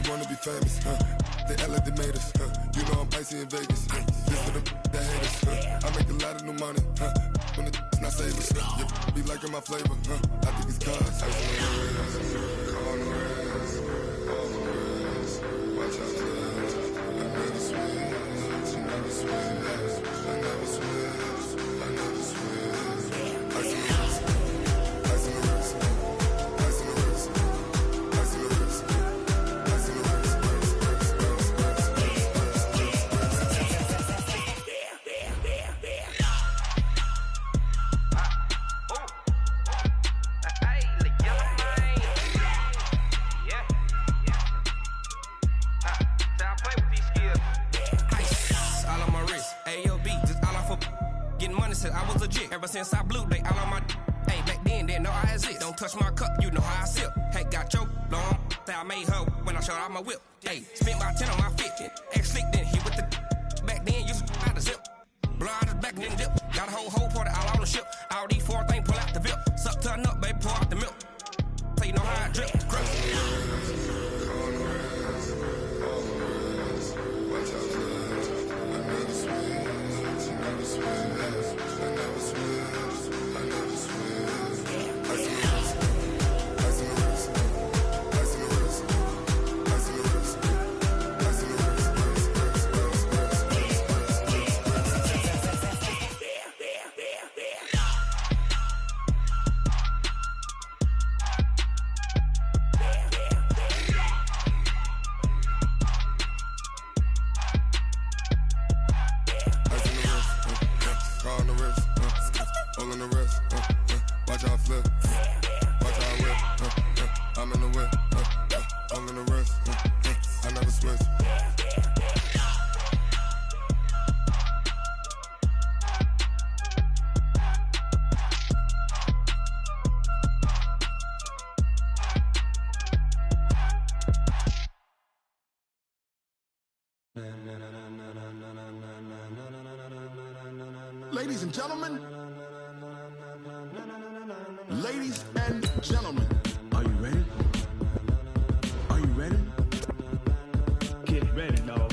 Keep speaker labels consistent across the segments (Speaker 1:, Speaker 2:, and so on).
Speaker 1: you wanna be famous, they act like they made us, you know I'm icy in Vegas, this for them that hate us, I make a lot of new money, when it's not savers, be liking my flavor, I think it's cause. Ice on the wrist, on the wrist, on the wrist, watch out cause, I never switch, I never switch, I never switch, I never switch, ice on the wrist, ice on the wrist, ice on the wrist, ice on the wrist, ice on the wrist.
Speaker 2: I was legit ever since I blew. They all on my hey back then didn't know I exist. Don't touch my cup, you know how I sip. Hey, got your long that I made her when I showed out my whip. Hey, spent my 10 on my 15. Ex slick then hit with the back then used to out the zip. Blow out his back then dip. Got a whole party all on the ship. All these 4 things pull out the VIP. Suck to a nut, baby, pour out the milk. So you know how I drip.
Speaker 3: Ladies and gentlemen, ladies and gentlemen, are you ready? Are you ready? Get ready, dog.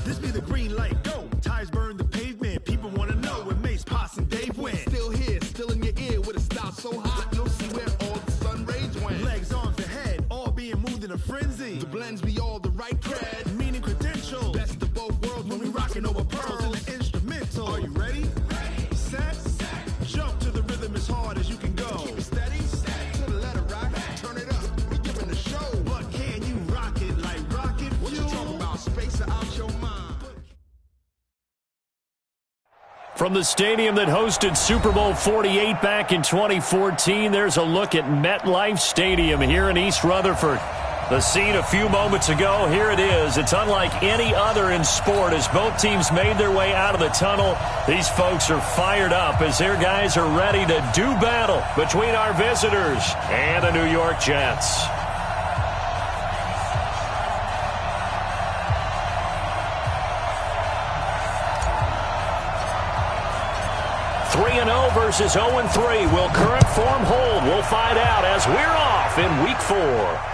Speaker 3: This be the green light, go. Tires burn the pavement. People want to know where Mace, Potts, and Dave went. Still here, still in your ear with a style so hot, you'll see where all the sun rays went. Legs, arms, and head, all being moved in a frenzy. The blends be all the right cred, meaning credentials. Best of both worlds when we rockin' over pearls in the instrumental. Are you ready? Ready. Set. Jump to the rhythm as hard as you can go. Keep it steady. To the letter rock. Turn it up. We giving the show. But can you rock it like rocket fuel? What you talking about? Space out your mind.
Speaker 4: From the stadium that hosted Super Bowl 48 back in 2014, there's a look at MetLife Stadium here in East Rutherford. The scene a few moments ago, here it is. It's unlike any other in sport as both teams made their way out of the tunnel. These folks are fired up as their guys are ready to do battle between our visitors and the New York Jets. 3-0 versus 0-3. Will current form hold? We'll find out as we're off in Week 4.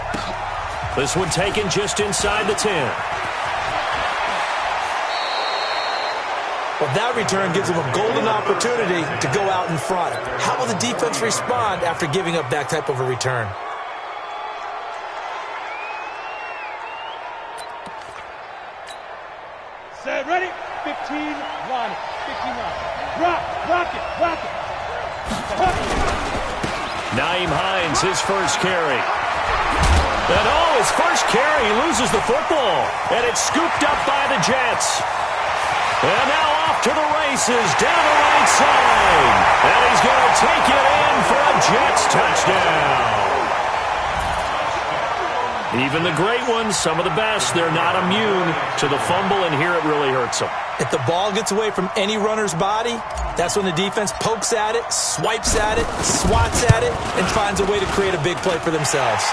Speaker 4: This one taken just inside the 10.
Speaker 5: Well, that return gives them a golden opportunity to go out in front. How will the defense respond after giving up that type of a return?
Speaker 6: Set, ready? 15, line, 15, rock it.
Speaker 4: Naeem Hines, his first carry. And his first carry, he loses the football. And it's scooped up by the Jets. And now off to the races, down the right side. And he's going to take it in for a Jets touchdown. Even the great ones, some of the best, they're not immune to the fumble, and here it really hurts them.
Speaker 5: If the ball gets away from any runner's body, that's when the defense pokes at it, swipes at it, swats at it, and finds a way to create a big play for themselves.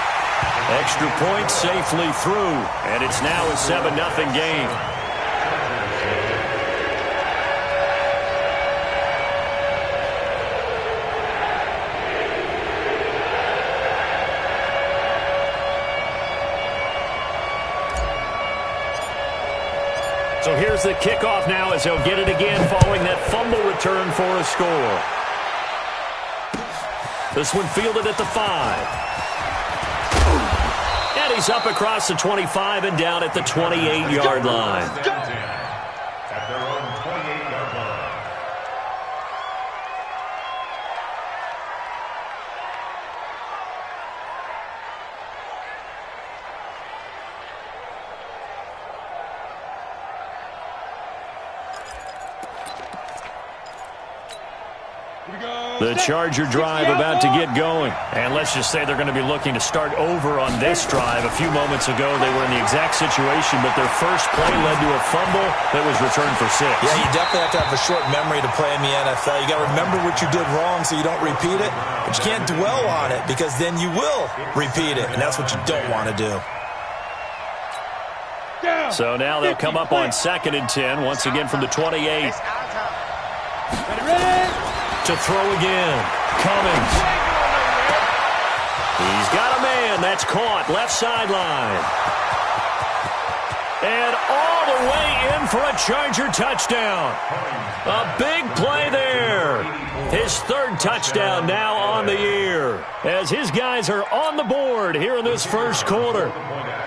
Speaker 4: Extra point safely through, and it's now a 7-0 game. So here's the kickoff now as they'll get it again following that fumble return for a score. This one fielded at the 5. And he's up across the 25 and down at the 28-yard line.
Speaker 3: At their own 28-yard line.
Speaker 4: The Charger drive about to get going. And let's just say they're going to be looking to start over on this drive. A few moments ago, they were in the exact situation, but their first play led to a fumble that was returned for 6.
Speaker 5: Yeah, you definitely have to have a short memory to play in the NFL. You got to remember what you did wrong so you don't repeat it, but you can't dwell on it because then you will repeat it, and that's what you don't want to do.
Speaker 4: So now they'll come up on 2nd and 10, once again from the 28.
Speaker 6: Ready?
Speaker 4: To throw again. Cummings. He's got a man. That's caught. Left sideline. And all the way in for a Charger touchdown. A big play there. His 3rd touchdown now on the year as his guys are on the board here in this first quarter.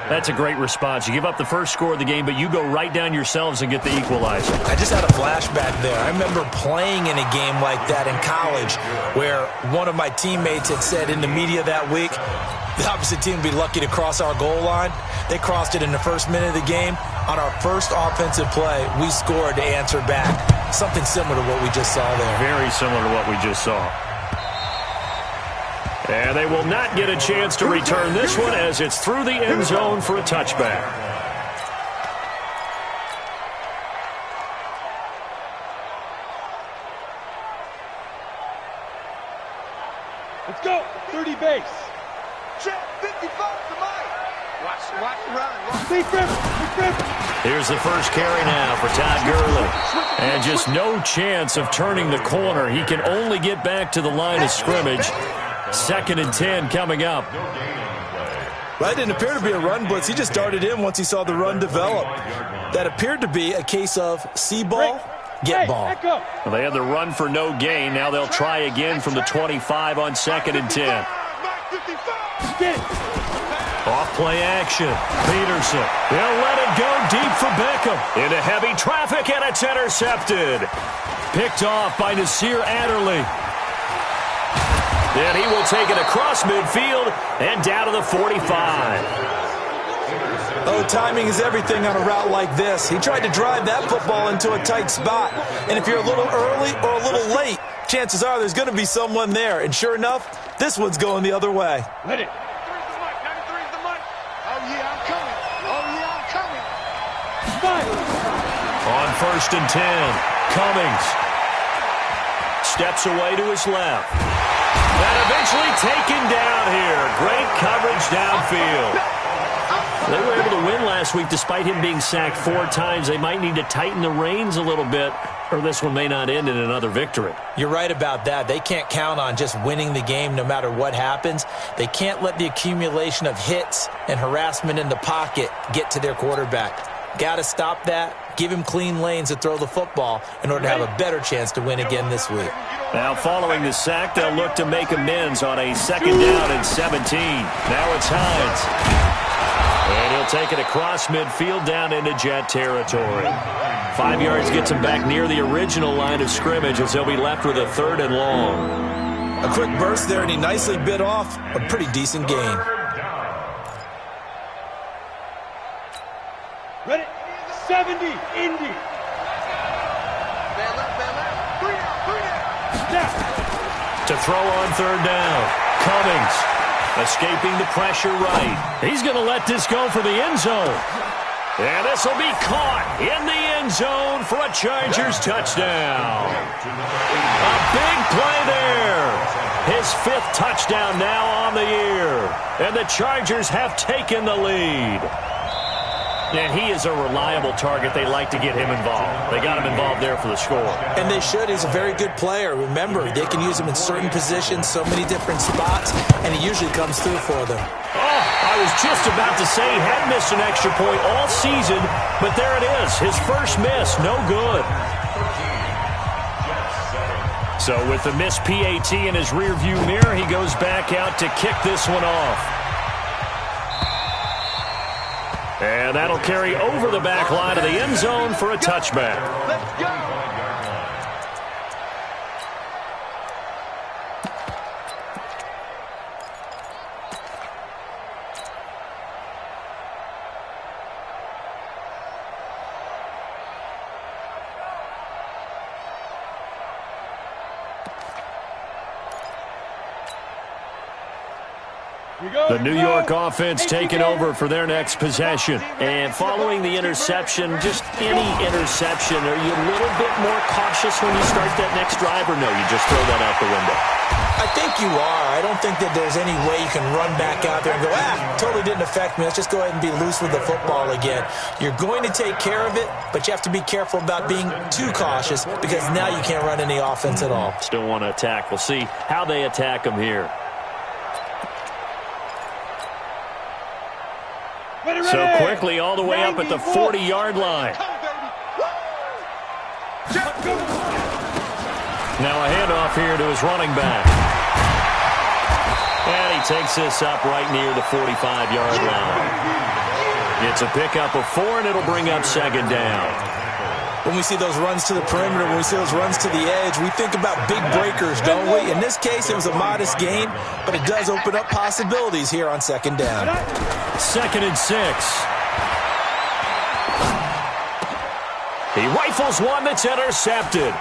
Speaker 4: That's a great response. You give up the first score of the game, but you go right down yourselves and get the equalizer.
Speaker 5: I just had a flashback there. I remember playing in a game like that in college where one of my teammates had said in the media that week, the opposite team would be lucky to cross our goal line. They crossed it in the first minute of the game. On our first offensive play, we scored to answer back. Something similar to what we just saw there.
Speaker 4: Very similar to what we just saw. And they will not get a chance to return this one as it's through the end zone for a touchback.
Speaker 6: Let's go. 30 base.
Speaker 7: Check 55 to Mike. Watch the run.
Speaker 6: Stay friendly.
Speaker 4: Here's the first carry now for Todd Gurley. And just no chance of turning the corner. He can only get back to the line of scrimmage. 2nd and 10 coming up.
Speaker 5: That didn't appear to be a run blitz. He just darted in once he saw the run develop. That appeared to be a case of see ball, get ball.
Speaker 4: Well, they had the run for no gain. Now they'll try again from the 25 on 2nd and 10. Off play action. Peterson. They'll let it go deep for Beckham. Into heavy traffic, and it's intercepted. Picked off by Nasir Adderley. Then he will take it across midfield and down to the 45.
Speaker 5: Oh, timing is everything on a route like this. He tried to drive that football into a tight spot. And if you're a little early or a little late, chances are there's going to be someone there. And sure enough, this one's going the other way.
Speaker 6: Let it.
Speaker 7: 93's the mic. Oh, yeah, I'm coming. Oh, yeah, I'm coming.
Speaker 6: Fire.
Speaker 4: On 1st and 10, Cummings steps away to his left. And eventually taken down here. Great coverage downfield. They were able to win last week despite him being sacked 4 times. They might need to tighten the reins a little bit, or this one may not end in another victory.
Speaker 5: You're right about that. They can't count on just winning the game no matter what happens. They can't let the accumulation of hits and harassment in the pocket get to their quarterback. Got to stop that. Give him clean lanes to throw the football in order to have a better chance to win again this week.
Speaker 4: Now following the sack, they'll look to make amends on a 2nd down and 17. Now it's Hines. And he'll take it across midfield down into Jet territory. 5 yards gets him back near the original line of scrimmage as they'll be left with a 3rd and long.
Speaker 5: A quick burst there, and he nicely bit off a pretty decent gain.
Speaker 6: Ready? 70. Indy.
Speaker 7: Bail up. 3 out.
Speaker 6: Snap.
Speaker 4: To throw on 3rd down. Cummings escaping the pressure right. He's going to let this go for the end zone. And this will be caught in the end zone for a Chargers touchdown. A big play there. His 5th touchdown now on the year. And the Chargers have taken the lead. And he is a reliable target. They like to get him involved. They got him involved there for the score.
Speaker 5: And they should. He's a very good player. Remember, they can use him in certain positions, so many different spots, and he usually comes through for them.
Speaker 4: Oh, I was just about to say he had missed an extra point all season, but there it is. His first miss, no good. So with the missed PAT in his rearview mirror, he goes back out to kick this one off. And that'll carry over the back line of the end zone for a touchback.
Speaker 7: Let's go.
Speaker 4: The New York offense taking over for their next possession. And following the interception, just any interception, are you a little bit more cautious when you start that next drive, or no, you just throw that out the window?
Speaker 5: I think you are. I don't think that there's any way you can run back out there and go, totally didn't affect me. Let's just go ahead and be loose with the football again. You're going to take care of it, but you have to be careful about being too cautious because now you can't run any offense at all.
Speaker 4: Still want to attack. We'll see how they attack them here. So quickly all the way up at the 40-yard line. Now a handoff here to his running back. And he takes this up right near the 45-yard line. It's a pickup of 4, and it'll bring up second down.
Speaker 5: When we see those runs to the perimeter, when we see those runs to the edge, we think about big breakers, don't we? In this case, it was a modest gain, but it does open up possibilities here on second down.
Speaker 4: 2nd and 6. He rifles one that's intercepted.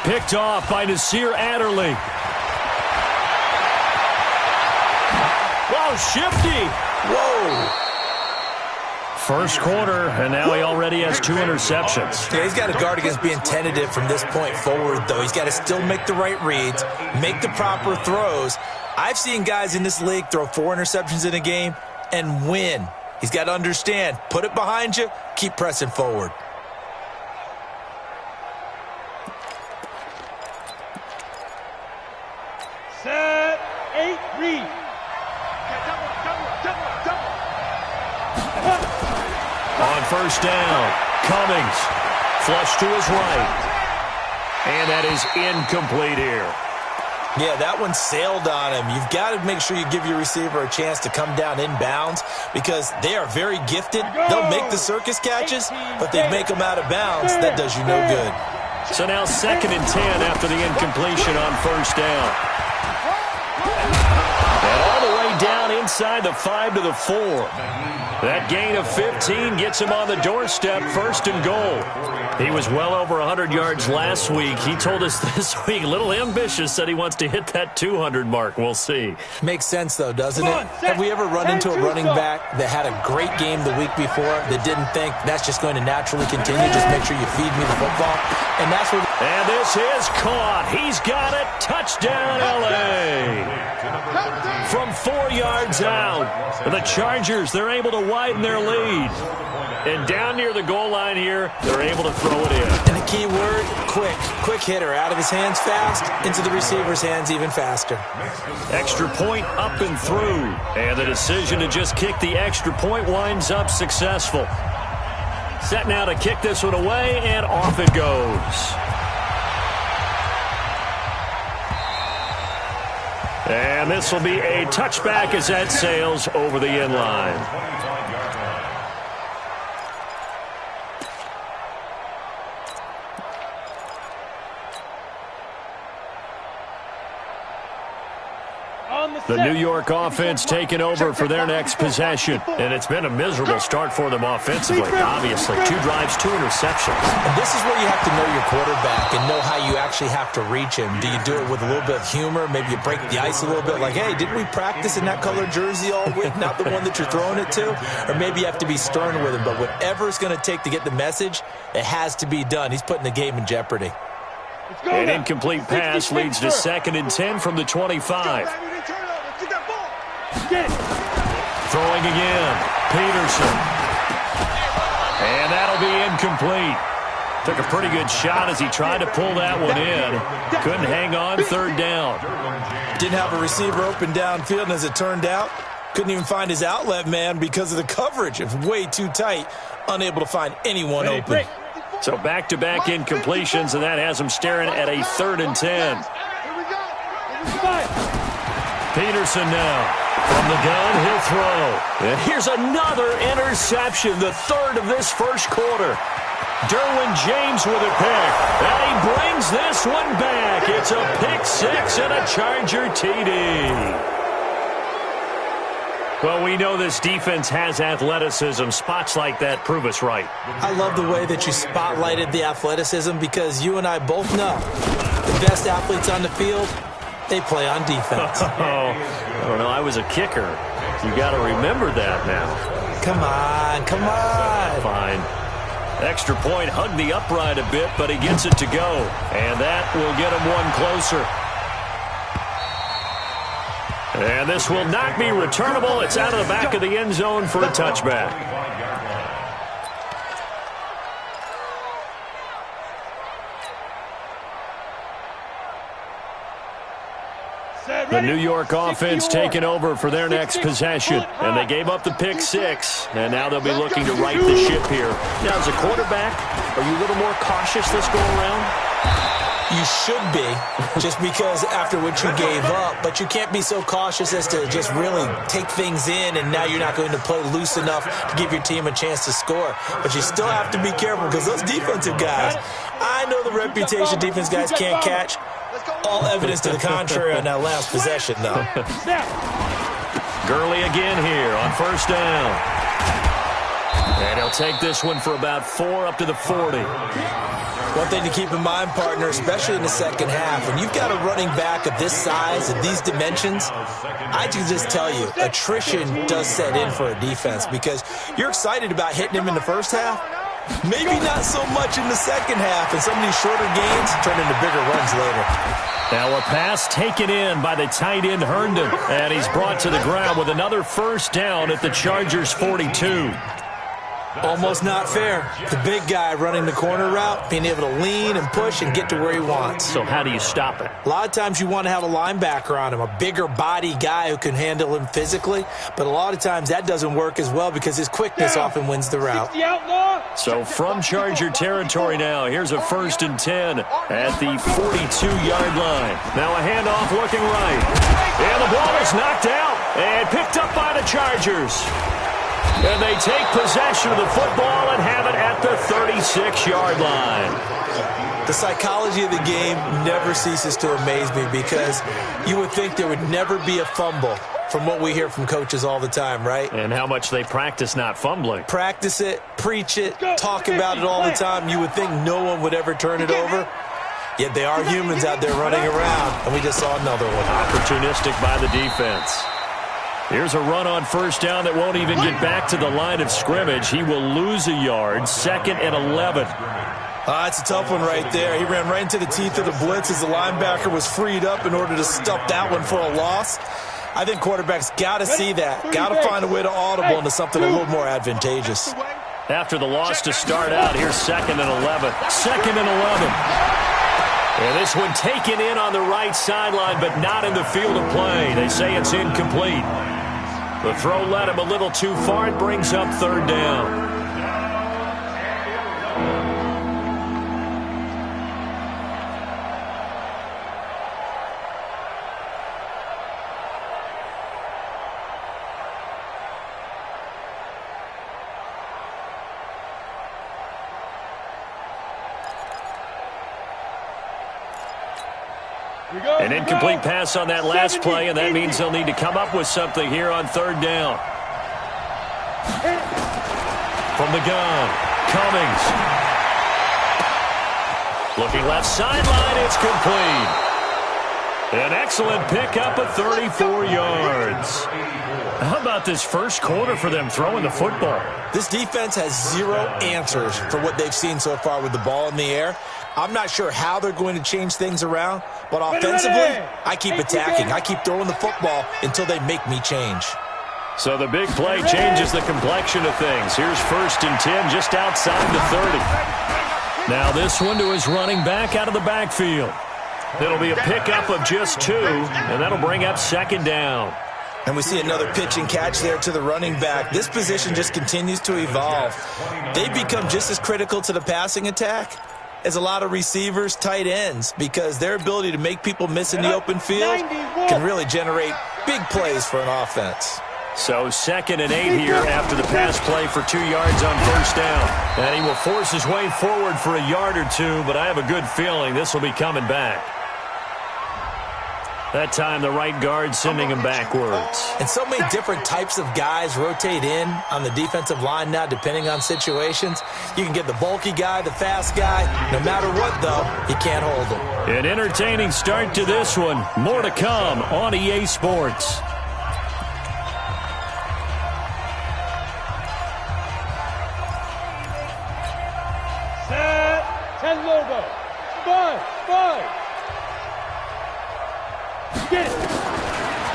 Speaker 4: Picked off by Nasir Adderley. Whoa, shifty.
Speaker 5: Whoa.
Speaker 4: First quarter, and now he already has 2 interceptions.
Speaker 5: Yeah, he's got to guard against being tentative from this point forward, though. He's got to still make the right reads, make the proper throws. I've seen guys in this league throw 4 interceptions in a game and win. He's got to understand, put it behind you, keep pressing forward.
Speaker 6: Set, 8, read.
Speaker 4: On first down, Cummings, flush to his right. And that is incomplete here.
Speaker 5: Yeah, that one sailed on him. You've got to make sure you give your receiver a chance to come down inbounds because they are very gifted. They'll make the circus catches, but they make them out of bounds. That does you no good.
Speaker 4: So now 2nd and 10 after the incompletion on first down. And all the way down inside the 5 to the 4. That gain of 15 gets him on the doorstep, 1st and goal. He was well over 100 yards last week. He told us this week, a little ambitious, said he wants to hit that 200 mark. We'll see.
Speaker 5: Makes sense, though, doesn't it? Have we ever run into a running back that had a great game the week before that didn't think that's just going to naturally continue? Just make sure you feed me the football. And that's what.
Speaker 4: And this is caught. He's got it. Touchdown, L.A. From 4 yards out. The Chargers, they're able to widen their lead. And down near the goal line here, they're able to throw it in.
Speaker 5: And the key word, quick. Quick hitter. Out of his hands fast, into the receiver's hands even faster.
Speaker 4: Extra point up and through. And the decision to just kick the extra point winds up successful. Set now to kick this one away, and off it goes. And this will be a touchback as that sails over the end line.
Speaker 6: On the
Speaker 4: The New York offense taking over for their next possession. And it's been a miserable start for them offensively, obviously. 2 drives, 2 interceptions.
Speaker 5: And this is where you have to know your quarterback and know how you actually have to reach him. Do you do it with a little bit of humor? Maybe you break the ice a little bit, like, hey, didn't we practice in that color jersey all week, not the one that you're throwing it to? Or maybe you have to be stern with him. But whatever it's going to take to get the message, it has to be done. He's putting the game in jeopardy.
Speaker 4: An incomplete pass leads to 2nd and 10 from the 25. Throwing again. Peterson. And that'll be incomplete. Took a pretty good shot as he tried to pull that one in. Couldn't hang on, 3rd down.
Speaker 5: Didn't have a receiver open downfield, and as it turned out, couldn't even find his outlet man because of the coverage. It was way too tight, unable to find anyone open.
Speaker 4: So back-to-back incompletions, and that has him staring at a 3rd and 10. Peterson now. From the gun, he'll throw. And here's another interception, the 3rd of this first quarter. Derwin James with a pick. And he brings this one back. It's a pick 6 and a Charger TD. Well, we know this defense has athleticism. Spots like that prove us right.
Speaker 5: I love the way that you spotlighted the athleticism because you and I both know the best athletes on the field, they play on defense.
Speaker 4: I don't know. I was a kicker. You got to remember that now.
Speaker 5: Come on, come on.
Speaker 4: Fine. Extra point, hugged the upright a bit, but he gets it to go. And that will get him one closer. And this will not be returnable. It's out of the back of the end zone for a touchback. The New York offense taking over for their next possession. And they gave up the pick 6, and now they'll be looking to right the ship here. Now, as a quarterback, are you a little more cautious this go around?
Speaker 5: You should be, just because after what you gave up, but you can't be so cautious as to just really take things in, and now you're not going to play loose enough to give your team a chance to score. But you still have to be careful because those defensive guys, I know the reputation defense guys can't catch. All evidence to the contrary on that last possession, though.
Speaker 4: Gurley again here on 1st down. And he'll take this one for about 4 up to the 40.
Speaker 5: One thing to keep in mind, partner, especially in the second half, when you've got a running back of this size and these dimensions, I can just tell you, attrition does set in for a defense because you're excited about hitting him in the first half. Maybe not so much in the second half, and some of these shorter gains turn into bigger runs later.
Speaker 4: Now a pass taken in by the tight end Herndon, and he's brought to the ground with another 1st down at the Chargers' 42.
Speaker 5: Almost not fair. The big guy running the corner route, being able to lean and push and get to where he wants.
Speaker 4: So how do you stop it?
Speaker 5: A lot of times you want to have a linebacker on him, a bigger body guy who can handle him physically, but a lot of times that doesn't work as well because his quickness often wins the route.
Speaker 4: So from Charger territory now, here's a 1st and 10 at the 42-yard line. Now a handoff looking right. And the ball is knocked out and picked up by the Chargers. And they take possession of the football and have it at the 36-yard line.
Speaker 5: The psychology of the game never ceases to amaze me because you would think there would never be a fumble from what we hear from coaches all the time, right?
Speaker 4: And how much they practice not fumbling.
Speaker 5: Practice it, preach it, talk about it all the time. You would think no one would ever turn it over. Yet they are humans out there running around, and we just saw another one.
Speaker 4: Opportunistic by the defense. Here's a run on 1st down that won't even get back to the line of scrimmage. He will lose a yard, 2nd and 11.
Speaker 5: It's a tough one right there. He ran right into the teeth of the blitz as the linebacker was freed up in order to stuff that one for a loss. I think quarterbacks got to see that, got to find a way to audible into something a little more advantageous.
Speaker 4: After the loss to start out, here's 2nd and 11. 2nd and 11. And this one taken in on the right sideline, but not in the field of play. They say it's incomplete. The throw led him a little too far. It brings up 3rd down. An incomplete pass on that last play, and that means they'll need to come up with something here on third down. From the gun, Cummings. Looking left sideline, it's complete. An excellent pickup of 34 yards. How about this first quarter for them throwing the football?
Speaker 5: This defense has zero answers for what they've seen so far with the ball in the air. I'm not sure how they're going to change things around, but offensively, I keep attacking. I keep throwing the football until they make me change.
Speaker 4: So the big play changes the complexion of things. Here's 1st and 10 just outside the 30. Now this one to his running back out of the backfield. It'll be a pickup of just 2, and that'll bring up 2nd down.
Speaker 5: And we see another pitch and catch there to the running back. This position just continues to evolve. They become just as critical to the passing attack as a lot of receivers, tight ends, because their ability to make people miss in the open field can really generate big plays for an offense.
Speaker 4: So 2nd and 8 here after the pass play for 2 yards on 1st down. And he will force his way forward for a yard or 2, but I have a good feeling this will be coming back. That time the right guard sending him backwards.
Speaker 5: And so many different types of guys rotate in on the defensive line now depending on situations. You can get the bulky guy, the fast guy. No matter what, though, you can't hold him.
Speaker 4: An entertaining start to this one. More to come on EA Sports.
Speaker 6: Set 10 logo. 5. Get it.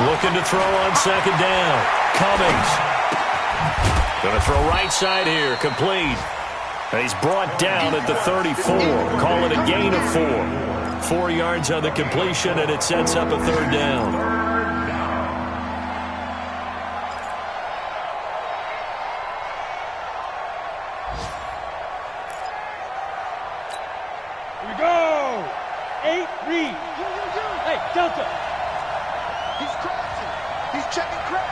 Speaker 4: Looking to throw on 2nd down. Cummings. Going to throw right side here. Complete. And he's brought down at the 34. Call it a gain of 4. 4 yards on the completion, and it sets up a 3rd down.
Speaker 6: Here we go. 8 read. Hey, Delta.
Speaker 7: He's crossing. He's checking crack.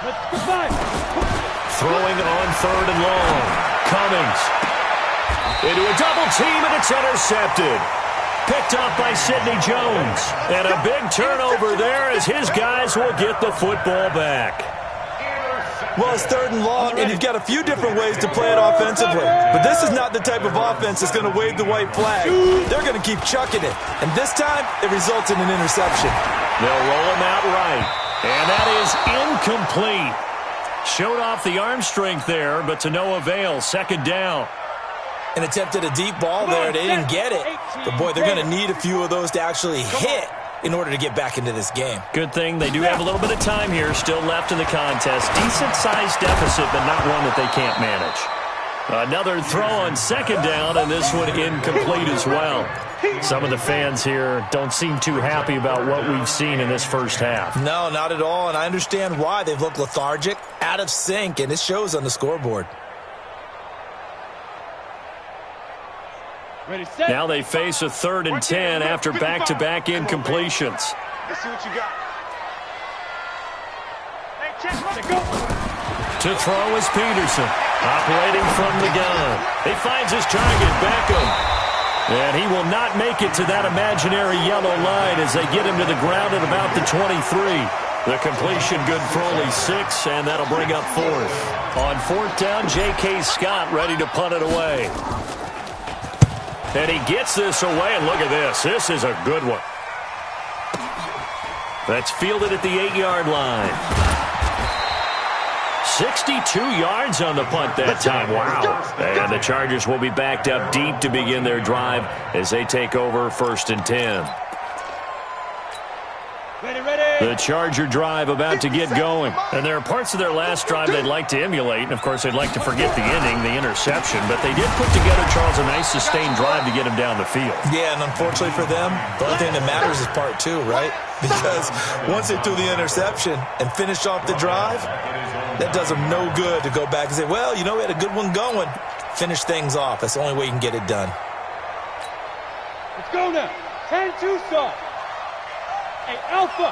Speaker 6: Let's go 5.
Speaker 4: Throwing on 3rd and long. Cummings. Into a double team, and it's intercepted. Picked up by Sidney Jones. And a big turnover there as his guys will get the football back.
Speaker 5: Well, it's 3rd and long, and you've got a few different ways to play it offensively. But this is not the type of offense that's going to wave the white flag. They're going to keep chucking it. And this time, it results in an interception.
Speaker 4: They'll roll him out right. And that is incomplete. Showed off the arm strength there, but to no avail. 2nd down.
Speaker 5: And attempted a deep ball there. They didn't get it. But, boy, they're going to need a few of those to actually hit in order to get back into this game.
Speaker 4: Good thing they do have a little bit of time here still left in the contest. Decent-sized deficit, but not one that they can't manage. Another throw on 2nd down, and this one incomplete as well. Some of the fans here don't seem too happy about what we've seen in this first half.
Speaker 5: No, not at all, and I understand why. They've looked lethargic, out of sync, and it shows on the scoreboard.
Speaker 6: Ready, set.
Speaker 4: Now they face a 3rd and 10 after back-to-back incompletions.
Speaker 7: Let's see what you got. Hey, check.
Speaker 6: Go.
Speaker 4: To throw is Peterson, operating from the gun. He finds his target, Beckham. And he will not make it to that imaginary yellow line as they get him to the ground at about the 23. The completion good for only 6, and that'll bring up 4th. On 4th down, J.K. Scott ready to punt it away. And he gets this away, and look at this. This is a good one. That's fielded at the 8-yard line. 62 yards on the punt that time. Wow. And the Chargers will be backed up deep to begin their drive as they take over 1st and 10. The Charger drive about to get going. And there are parts of their last drive they'd like to emulate. And, of course, they'd like to forget the ending, the interception. But they did put together, Charles, a nice sustained drive to get him down the field.
Speaker 5: Yeah, and unfortunately for them, the only thing that matters is part 2, right? Because once they threw the interception and finished off the drive, that does them no good to go back and say, well, you know, we had a good one going. Finish things off. That's the only way you can get it done.
Speaker 6: Let's go now. 10-2 start. Hey, Alpha.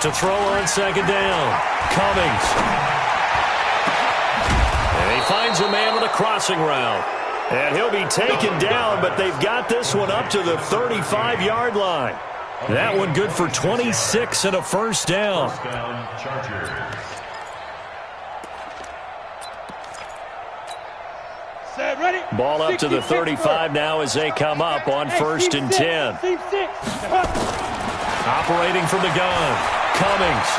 Speaker 4: To throw on 2nd down. Cummings. And he finds a man with a crossing route. And he'll be taken down, but they've got this one up to the 35-yard line. That one good for 26 and a first down. Ball up to the 35 now as they come up on 1st and 10. Operating from the gun, Cummings.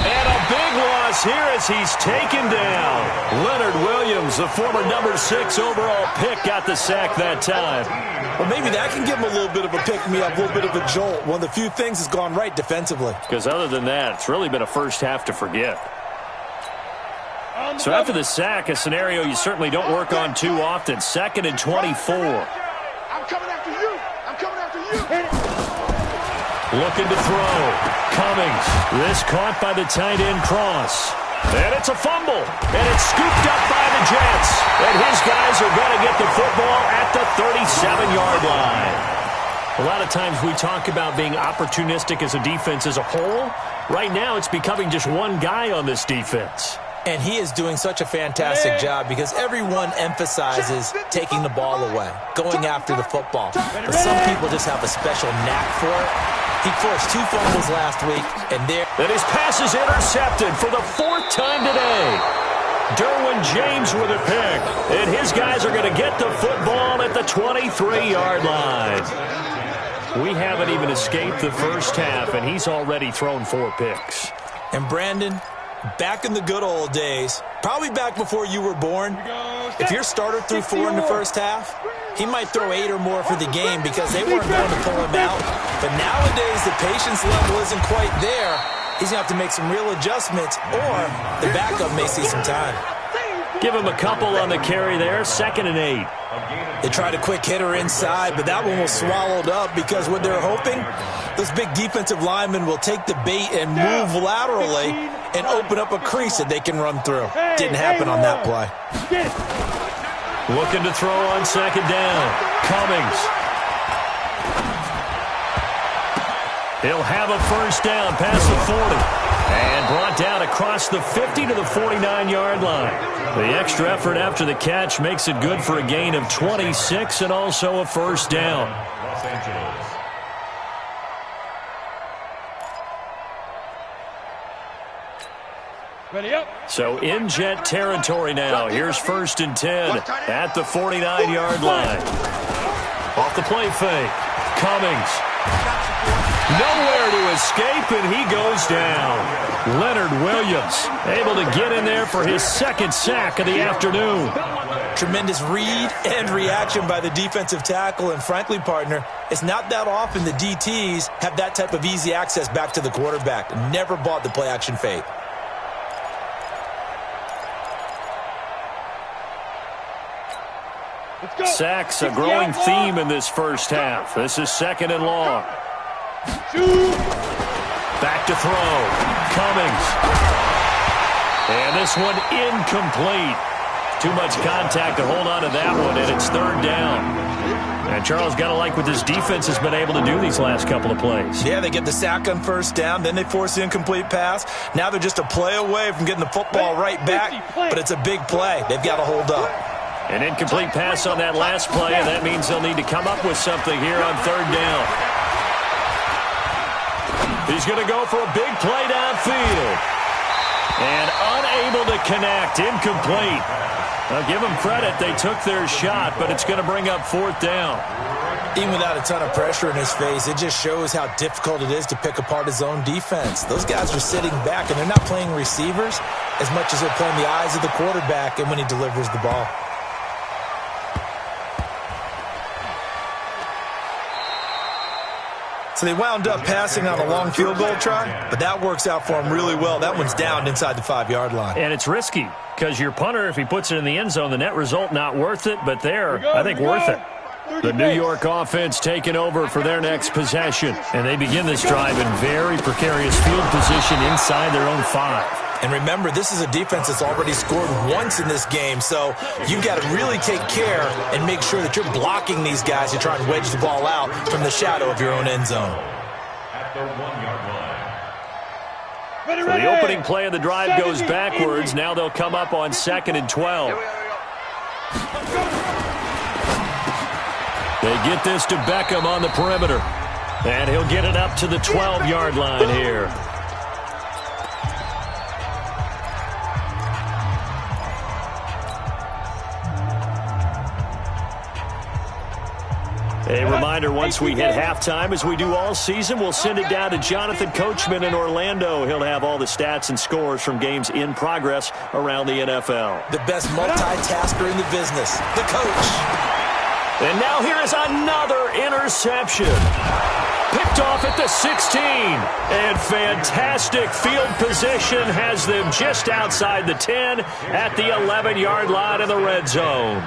Speaker 4: And a big loss here as he's taken down. Leonard Williams, the former number 6 overall pick, got the sack that time.
Speaker 5: Well, maybe that can give him a little bit of a pick-me-up, a little bit of a jolt. One of the few things that's gone right defensively.
Speaker 4: Because other than that, it's really been a first half to forget. So after the sack, a scenario you certainly don't work on too often. 2nd and 24.
Speaker 7: I'm coming after you. I'm coming after you.
Speaker 4: Looking to throw. Cummings. This caught by the tight end Cross. And it's a fumble. And it's scooped up by the Jets. And his guys are going to get the football at the 37-yard line. A lot of times we talk about being opportunistic as a defense as a whole. Right now it's becoming just one guy on this defense.
Speaker 5: And he is doing such a fantastic job because everyone emphasizes taking the ball away, going after the football. But some people just have a special knack for it. He forced 2 fumbles last week, and
Speaker 4: his pass is intercepted for the 4th time today. Derwin James with a pick. And his guys are going to get the football at the 23-yard line. We haven't even escaped the first half, and he's already thrown 4 picks.
Speaker 5: And Brandon, back in the good old days, probably back before you were born, if your starter threw 4 in the first half, he might throw 8 or more for the game because they weren't going to pull him out. But nowadays, the patience level isn't quite there. He's going to have to make some real adjustments, or the backup may see some time.
Speaker 4: Give him a couple on the carry there, 2nd and 8.
Speaker 5: They tried a quick hitter inside, but that one was swallowed up because what they're hoping, those big defensive linemen will take the bait and move laterally and open up a crease that they can run through. Didn't happen on that play.
Speaker 4: Looking to throw on 2nd down. Cummings. He'll have a first down past the 40. And brought down across the 50 to the 49-yard line. The extra effort after the catch makes it good for a gain of 26 and also a first down.
Speaker 3: Los Angeles.
Speaker 6: Ready up.
Speaker 4: So in Jet territory now. Here's 1st and 10 at the 49-yard line. Off the play fake. Cummings. Nowhere to escape, and he goes down. Leonard Williams able to get in there for his 2nd sack of the afternoon.
Speaker 5: Tremendous read and reaction by the defensive tackle, and frankly, partner, it's not that often the DTs have that type of easy access back to the quarterback. Never bought the play-action fake.
Speaker 4: Sacks a growing theme in this first half. This is 2nd and long. Back to throw. Cummings. And this one incomplete. Too much contact to hold on to that one, and it's 3rd down. And Charles, got to like what this defense has been able to do these last couple of plays.
Speaker 5: Yeah, they get the sack on 1st down, then they force the incomplete pass. Now they're just a play away from getting the football right back, but it's a big play. They've got to hold up.
Speaker 4: An incomplete pass on that last play, and that means they'll need to come up with something here on 3rd down. He's going to go for a big play downfield. And unable to connect, incomplete. I'll give them credit. They took their shot, but it's going to bring up 4th down.
Speaker 5: Even without a ton of pressure in his face, it just shows how difficult it is to pick apart his own defense. Those guys are sitting back, and they're not playing receivers as much as they're playing the eyes of the quarterback and when he delivers the ball. So they wound up passing on a long field goal try, but that works out for them really well. That one's down inside the 5-yard line.
Speaker 4: And it's risky because your punter, if he puts it in the end zone, the net result not worth it, but there, I think worth it. The New York offense taking over for their next possession. And they begin this drive in very precarious field position inside their own 5.
Speaker 5: And remember, this is a defense that's already scored once in this game, so you've got to really take care and make sure that you're blocking these guys to try and wedge the ball out from the shadow of your own end zone.
Speaker 3: At the 1-yard line.
Speaker 4: So the opening play of the drive goes backwards. Now they'll come up on 2nd and 12. They get this to Beckham on the perimeter. And he'll get it up to the 12-yard line here. A reminder, once we hit halftime, as we do all season, we'll send it down to Jonathan Coachman in Orlando. He'll have all the stats and scores from games in progress around the NFL.
Speaker 5: The best multitasker in the business, the coach.
Speaker 4: And now here is another interception. Picked off at the 16. And fantastic field position has them just outside the 10 at the 11-yard line in the red zone.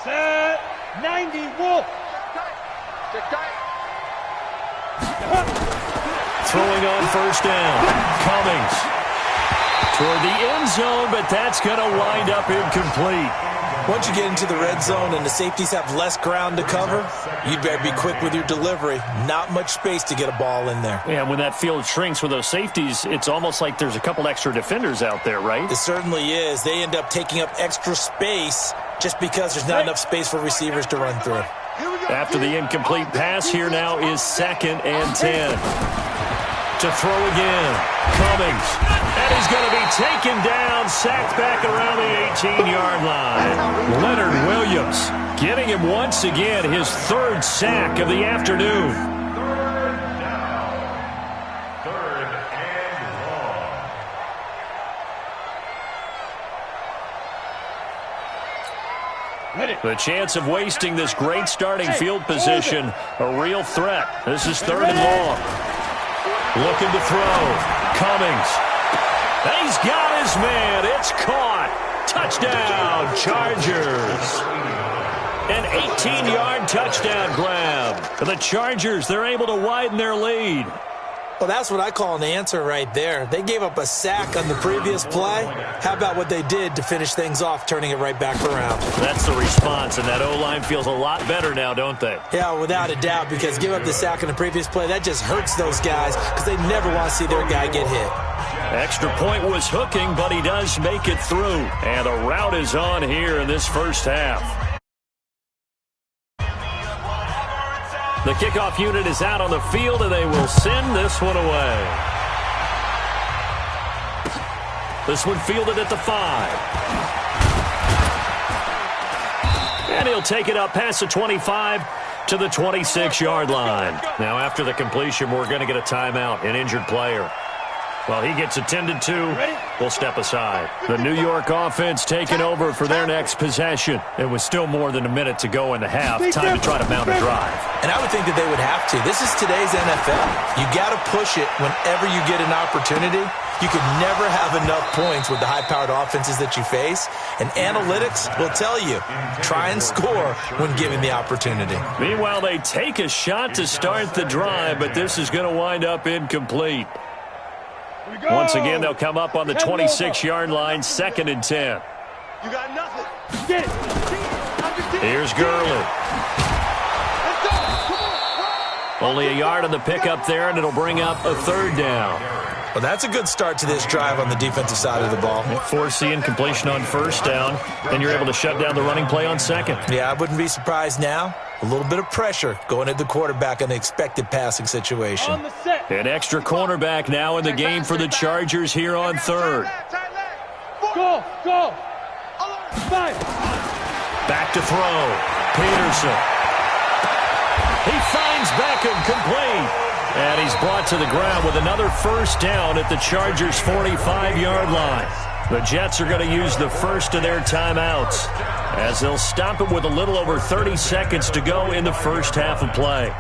Speaker 6: Set 90 Wolf.
Speaker 4: Throwing on first down. Cummings toward the end zone, but that's going to wind up incomplete.
Speaker 5: Once you get into the red zone and the safeties have less ground to cover, you better be quick with your delivery. Not much space to get a ball in there.
Speaker 4: Yeah, when that field shrinks with those safeties, it's almost like there's a couple extra defenders out there, right?
Speaker 5: It certainly is. They end up taking up extra space just because there's not enough space for receivers to run through.
Speaker 4: After the incomplete pass, here now is 2nd and 10. To throw again. Cummings. And he's going to be taken down, sacked back around the 18-yard line. Leonard Williams getting him once again his 3rd sack of the afternoon. The chance of wasting this great starting field position, a real threat. This is 3rd and long. Looking to throw. Cummings. He's got his man. It's caught. Touchdown, Chargers. An 18-yard touchdown grab. The Chargers, they're able to widen their lead.
Speaker 5: Well, that's what I call an answer right there. They gave up a sack on the previous play. How about what they did to finish things off, turning it right back around?
Speaker 4: That's the response, and that O-line feels a lot better now, don't they?
Speaker 5: Yeah, without a doubt, because give up the sack on the previous play, that just hurts those guys because they never want to see their guy get hit.
Speaker 4: Extra point was hooking, but he does make it through. And the route is on here in this first half. The kickoff unit is out on the field, and they will send this one away. This one fielded at the 5. And he'll take it up past the 25 to the 26-yard line. Now, after the completion, we're going to get a timeout, an injured player. While he gets attended to, we'll step aside. The New York offense taking over for their next possession. It was still more than a minute to go in the half. Time to try to mount a drive.
Speaker 5: And I would think that they would have to. This is today's NFL. You got to push it whenever you get an opportunity. You can never have enough points with the high-powered offenses that you face. And analytics will tell you, try and score when given the opportunity.
Speaker 4: Meanwhile, they take a shot to start the drive, but this is going to wind up incomplete. Once again, they'll come up on the 26-yard line, 2nd and 10.
Speaker 7: You got nothing. Get it.
Speaker 4: Here's Gurley. Only a yard on the pickup there, and it'll bring up a 3rd down.
Speaker 5: Well, that's a good start to this drive on the defensive side of the ball.
Speaker 4: Force the incompletion on 1st down, and you're able to shut down the running play on 2nd.
Speaker 5: Yeah, I wouldn't be surprised now. A little bit of pressure going at the quarterback in the expected passing situation.
Speaker 4: An extra cornerback now in the game for the Chargers here on 3rd.
Speaker 6: Go! Five!
Speaker 4: Back to throw. Peterson. He finds Beckham complete. And he's brought to the ground with another 1st down at the Chargers' 45-yard line. The Jets are going to use the first of their timeouts as they'll stop it with a little over 30 seconds to go in the first half of play.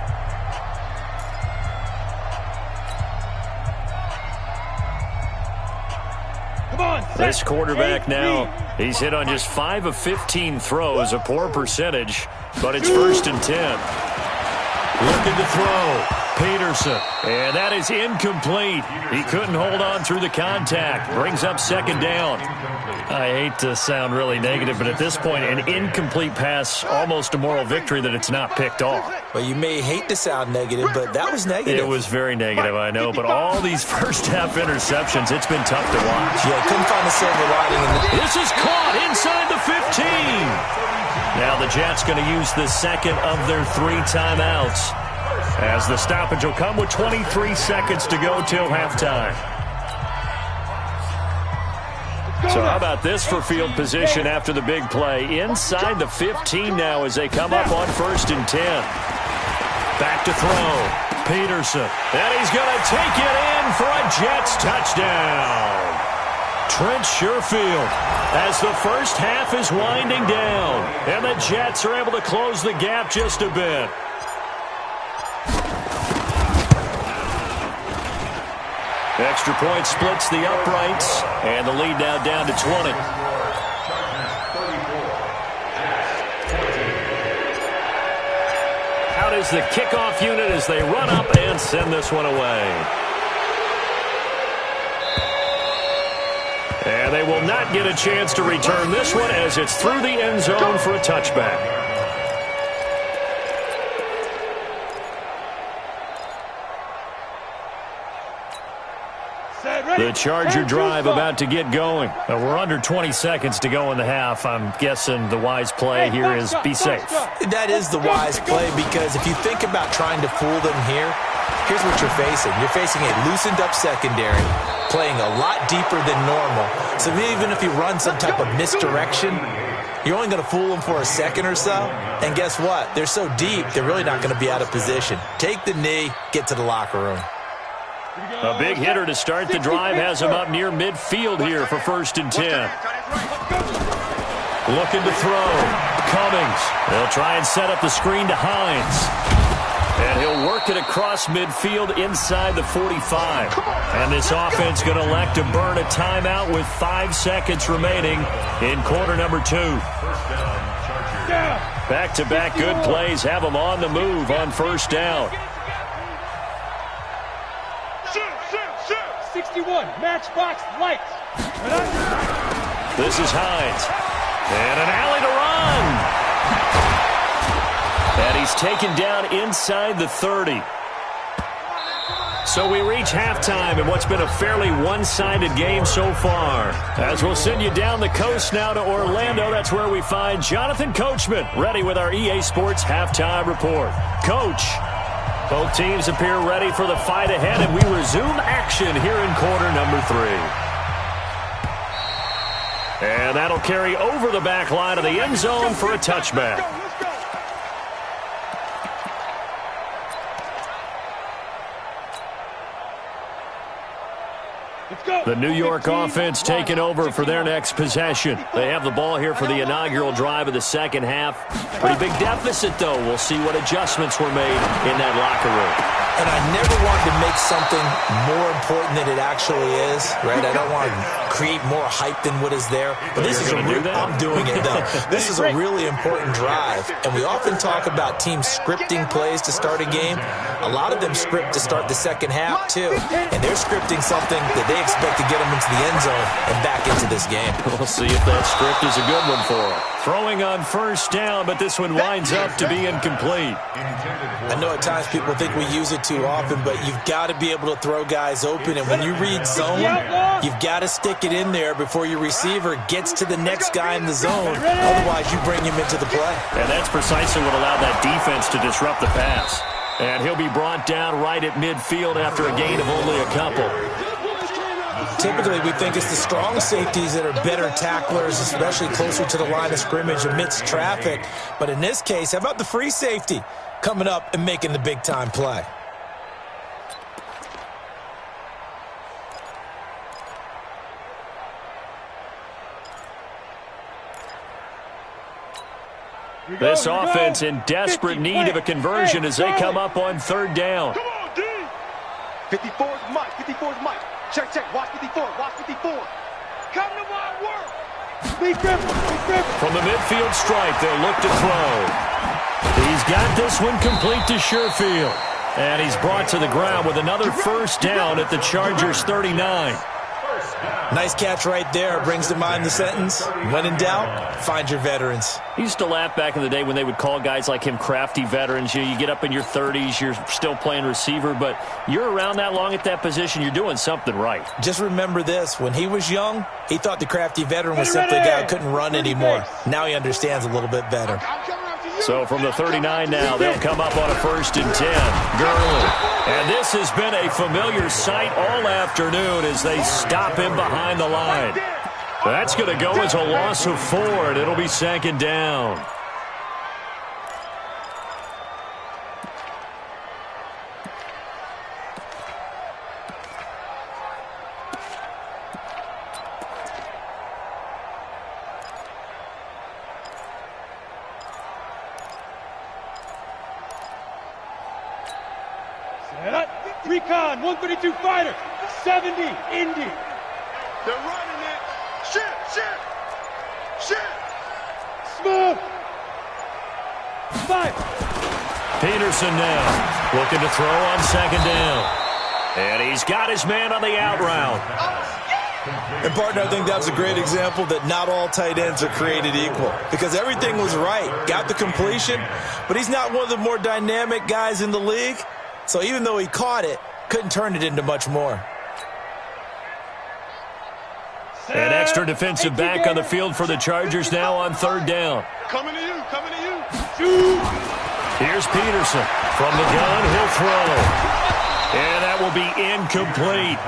Speaker 6: Come on,
Speaker 4: this quarterback now, he's hit on just 5 of 15 throws, a poor percentage, but it's 1st and 10. Looking to throw. Peterson. And that is incomplete. He couldn't hold on through the contact. Brings up second down. I hate to sound really negative, but at this point, an incomplete pass, almost a moral victory that it's not picked off.
Speaker 5: Well, you may hate to sound negative, but that was negative.
Speaker 4: It was very negative, I know. But all these first-half interceptions, it's been tough to watch.
Speaker 5: Yeah, couldn't find the silver lining.
Speaker 4: This is caught inside the 15. Now the Jets going to use the second of their 3 timeouts, as the stoppage will come with 23 seconds to go till halftime. So how about this for field position after the big play? Inside the 15 now as they come up on 1st and 10. Back to throw. Peterson. And he's going to take it in for a Jets touchdown. Trent Sherfield, as the first half is winding down. And the Jets are able to close the gap just a bit. Extra point splits the uprights, and the lead now down to 20. Out is the kickoff unit as they run up and send this one away. And they will not get a chance to return this one as it's through the end zone for a touchback. The Charger drive about to get going. We're under 20 seconds to go in the half. I'm guessing the wise play here is be safe.
Speaker 5: That is the wise play, because if you think about trying to fool them here, here's what you're facing. You're facing a loosened up secondary, playing a lot deeper than normal. So even if you run some type of misdirection, you're only going to fool them for a second or so. And guess what? They're so deep, they're really not going to be out of position. Take the knee, get to the locker room.
Speaker 4: A big hitter to start the drive has him up near midfield here for 1st and 10. Looking to throw. Cummings. They'll try and set up the screen to Hines. And he'll work it across midfield inside the 45. And this offense going to elect to burn a timeout with 5 seconds remaining in quarter number 2. Back-to-back good plays have them on the move on 1st down.
Speaker 6: 61, matchbox lights.
Speaker 4: This is Hines. And an alley to run. And he's taken down inside the 30. So we reach halftime in what's been a fairly one-sided game so far. As we'll send you down the coast now to Orlando, that's where we find Jonathan Coachman ready with our EA Sports Halftime Report. Coach. Both teams appear ready for the fight ahead, and we resume action here in quarter number 3. And that'll carry over the back line of the end zone for a touchback. The New York offense taking over for their next possession. They have the ball here for the inaugural drive of the second half. Pretty big deficit, though. We'll see what adjustments were made in that locker room.
Speaker 5: And I never wanted to make something more important than it actually is, right? I don't want to create more hype than what is there. But this is I'm doing it, though. This is a really important drive. And we often talk about teams scripting plays to start a game. A lot of them script to start the second half, too. And they're scripting something that they expect to get them into the end zone and back into this game.
Speaker 4: We'll see if that script is a good one for them. Throwing on 1st down, but this one winds up to be incomplete.
Speaker 5: I know at times people think we use it too often, but you've got to be able to throw guys open. And when you read zone, you've got to stick it in there before your receiver gets to the next guy in the zone. Otherwise, you bring him into the play.
Speaker 4: And that's precisely what allowed that defense to disrupt the pass. And he'll be brought down right at midfield after a gain of only a couple.
Speaker 5: Typically, we think it's the strong safeties that are better tacklers, especially closer to the line of scrimmage amidst traffic. But in this case, how about the free safety coming up and making the big-time play?
Speaker 4: This offense in desperate need of a conversion as they come up on 3rd down.
Speaker 7: Come on, D. 54's Mike. 54's Mike. Check, check. Watch 54. Watch 54. Come to my work.
Speaker 4: From the midfield stripe, they'll look to throw. He's got this one complete to Sherfield. And he's brought to the ground with another first down at the Chargers' 39.
Speaker 5: Nice catch right there. Brings to mind the sentence, when in doubt, find your veterans.
Speaker 4: He used to laugh back in the day when they would call guys like him crafty veterans. You get up in your 30s, you're still playing receiver, but you're around that long at that position, you're doing something right.
Speaker 5: Just remember this. When he was young, he thought the crafty veteran was simply a guy who couldn't run anymore. Now he understands a little bit better.
Speaker 4: So from the 39 now, they'll come up on a 1st and 10. Gurley. And this has been a familiar sight all afternoon as they stop him behind the line. That's going to go as a loss of 4, and it'll be 2nd down.
Speaker 6: Recon, 132 fighter, 70, Indy.
Speaker 7: They're running it. Shit.
Speaker 6: Smooth. 5.
Speaker 4: Peterson now looking to throw on 2nd down. And he's got his man on the out route.
Speaker 5: And, partner, I think that's a great example that not all tight ends are created equal. Because everything was right. Got the completion, but he's not one of the more dynamic guys in the league. So even though he caught it, couldn't turn it into much more.
Speaker 4: An extra defensive back on the field for the Chargers now on 3rd down.
Speaker 7: Coming to you.
Speaker 4: Here's Peterson. From the gun, he'll throw. And that will be incomplete.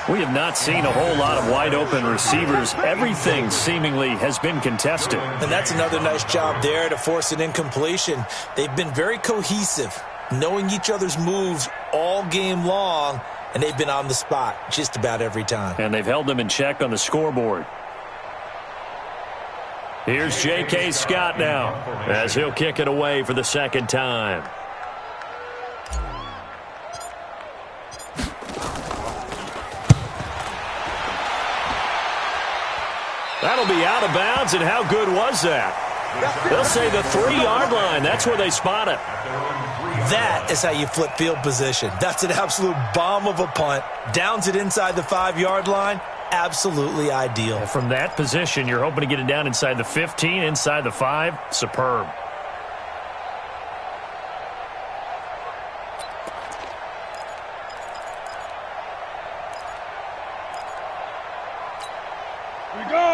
Speaker 4: We have not seen a whole lot of wide-open receivers. Everything seemingly has been contested.
Speaker 5: And that's another nice job there to force an incompletion. They've been very cohesive, knowing each other's moves all game long, and they've been on the spot just about every time.
Speaker 4: And they've held them in check on the scoreboard. Here's J.K. Scott now as he'll kick it away for the 2nd time. That'll be out of bounds, and how good was that? They'll say the 3-yard line. That's where they spot it.
Speaker 5: That is how you flip field position. That's an absolute bomb of a punt. Downs it inside the 5-yard line. Absolutely ideal.
Speaker 4: From that position, you're hoping to get it down inside the 15, inside the 5. Superb.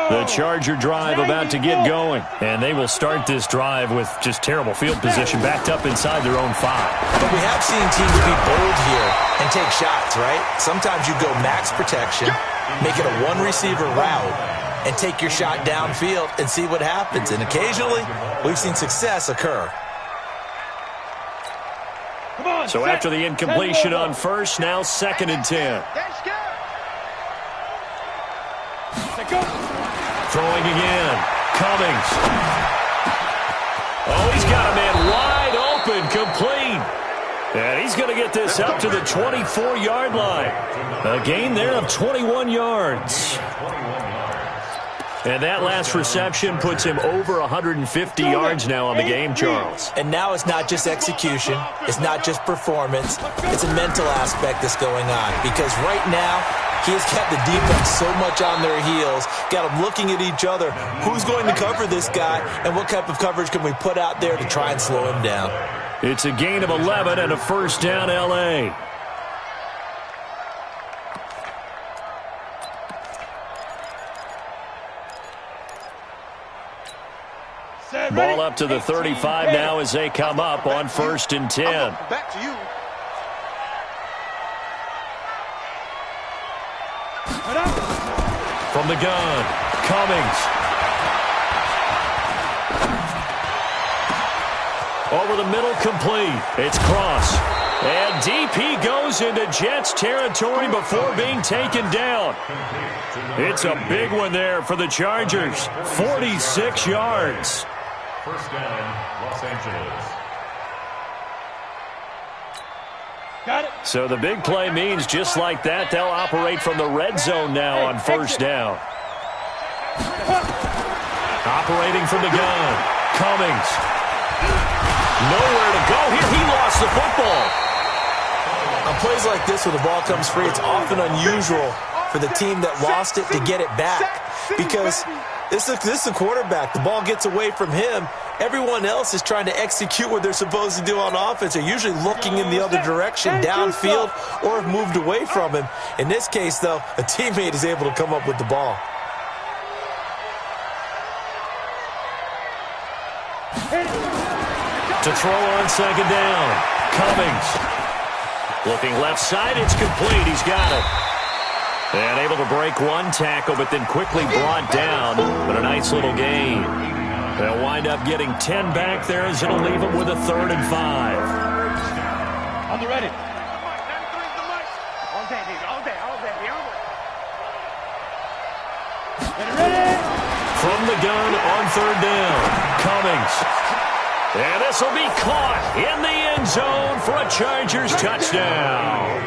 Speaker 4: The Charger drive about to get going, and they will start this drive with just terrible field position backed up inside their own 5.
Speaker 5: But we have seen teams be bold here and take shots, right? Sometimes you go max protection, make it a one-receiver route, and take your shot downfield and see what happens. And occasionally, we've seen success occur.
Speaker 4: So after the incompletion on 1st, now 2nd and 10. Throwing again. Cummings. Oh, he's got a man wide open, complete. And he's going to get this up to the 24-yard line. A gain there of 21 yards. And that last reception puts him over 150 yards now on the game, Charles.
Speaker 5: And now it's not just execution. It's not just performance. It's a mental aspect that's going on. Because right now, he has kept the defense so much on their heels, got them looking at each other. Who's going to cover this guy, and what type of coverage can we put out there to try and slow him down?
Speaker 4: It's a gain of 11 and a 1st down, L.A. Ball up to the 35 now as they come up on 1st and 10.
Speaker 7: Back to you.
Speaker 4: From the gun, Cummings. Over the middle, complete. It's Cross. And deep he goes into Jets territory before being taken down. It's a big one there for the Chargers. 46 yards.
Speaker 8: 1st down, Los Angeles.
Speaker 6: Got it.
Speaker 4: So the big play means just like that, they'll operate from the red zone now on 1st down. Operating from the gun, Cummings. Nowhere to go here. He lost the football.
Speaker 5: On plays like this where the ball comes free, it's often unusual for the team that lost it to get it back because this is a quarterback. The ball gets away from him. Everyone else is trying to execute what they're supposed to do on offense. They're usually looking in the other direction, downfield, or have moved away from him. In this case, though, a teammate is able to come up with the ball.
Speaker 4: To throw on second down, Cummings. Looking left side, it's complete. He's got it. And able to break one tackle, but then quickly brought down. But a nice little gain. They'll wind up getting 10 back there as it'll leave them with a 3rd and 5.
Speaker 6: On the ready.
Speaker 4: From the gun on 3rd down, Cummings. And this will be caught in the end zone for a Chargers touchdown.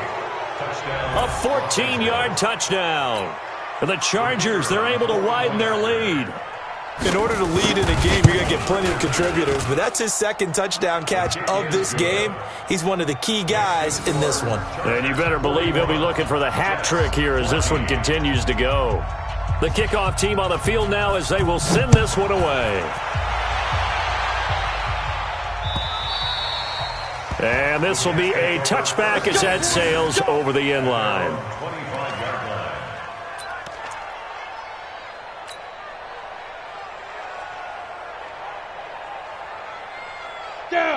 Speaker 4: A 14-yard touchdown. And the Chargers, they're able to widen their lead.
Speaker 5: In order to lead in a game, you're going to get plenty of contributors, but that's his 2nd touchdown catch of this game. He's one of the key guys in this one.
Speaker 4: And you better believe he'll be looking for the hat trick here as this one continues to go. The kickoff team on the field now as they will send this one away. And this will be a touchback as that sails over the end line.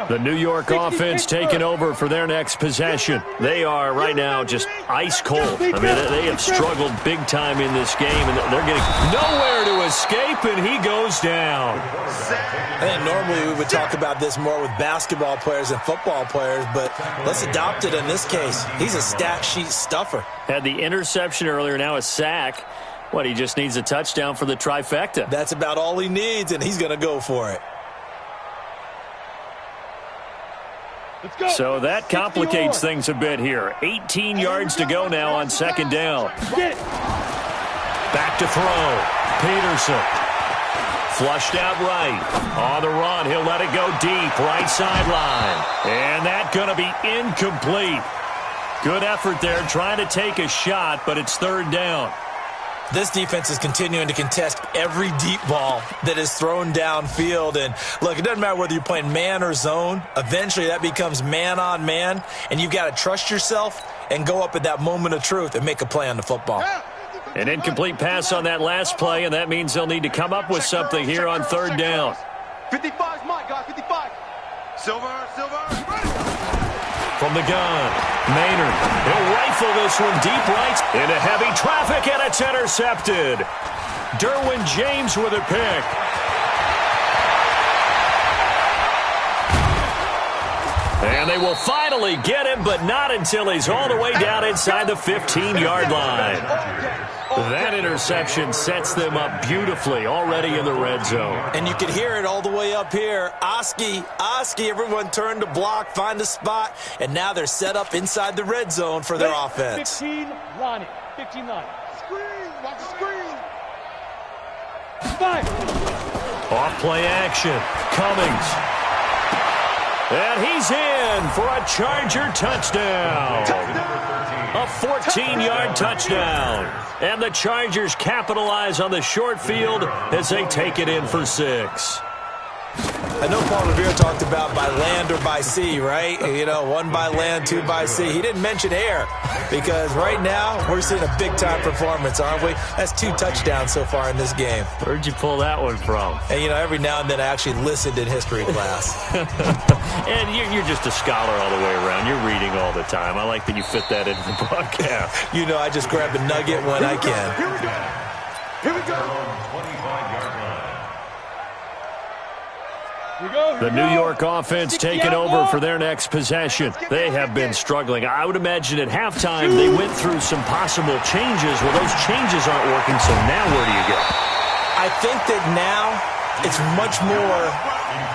Speaker 4: The New York offense taking over for their next possession. They are right now just ice cold. I mean, they have struggled big time in this game, and they're getting nowhere to escape, and he goes down.
Speaker 5: I think normally we would talk about this more with basketball players and football players, but let's adopt it in this case. He's a stat sheet stuffer.
Speaker 4: Had the interception earlier, now a sack. What, he just needs a touchdown for the trifecta.
Speaker 5: That's about all he needs, and he's going to go for it.
Speaker 4: So that complicates things a bit here. 18 yards to go now on 2nd down. Back to throw. Peterson. Flushed out right. On the run, he'll let it go deep. Right sideline. And that's going to be incomplete. Good effort there trying to take a shot, but it's 3rd down.
Speaker 5: This defense is continuing to contest every deep ball that is thrown downfield. And, look, it doesn't matter whether you're playing man or zone. Eventually that becomes man on man, and you've got to trust yourself and go up at that moment of truth and make a play on the football.
Speaker 4: An incomplete pass on that last play, and that means they'll need to come up with something here on 3rd down.
Speaker 7: 55 is mine, guys, 55. Silver.
Speaker 4: From the gun, Maynard. He'll rifle this one deep right into heavy traffic, and it's intercepted. Derwin James with a pick. And they will finally get him, but not until he's all the way down inside the 15-yard line. That interception sets them up beautifully already in the red zone.
Speaker 5: And you can hear it all the way up here. Oski, everyone turned to block, find a spot, and now they're set up inside the red zone for their offense.
Speaker 6: 15 Lonnie.
Speaker 7: Screen, watch the screen.
Speaker 6: 5.
Speaker 4: Off play action, Cummings. And he's in for a Charger touchdown. A 14-yard touchdown. And the Chargers capitalize on the short field as they take it in for 6.
Speaker 5: I know Paul Revere talked about by land or by sea, right? You know, 1 by land, 2 by sea. He didn't mention air because right now we're seeing a big-time performance, aren't we? That's 2 touchdowns so far in this game.
Speaker 4: Where'd you pull that one from?
Speaker 5: And, you know, every now and then I actually listened in history class.
Speaker 4: And you're just a scholar all the way around. You're reading all the time. I like that you fit that into the broadcast.
Speaker 5: You know, I just grab a nugget when I can.
Speaker 7: Here we go.
Speaker 4: The New York offense taking over for their next possession. They have been struggling. I would imagine at halftime they went through some possible changes. Well, those changes aren't working, so now where do you go?
Speaker 5: I think that now it's much more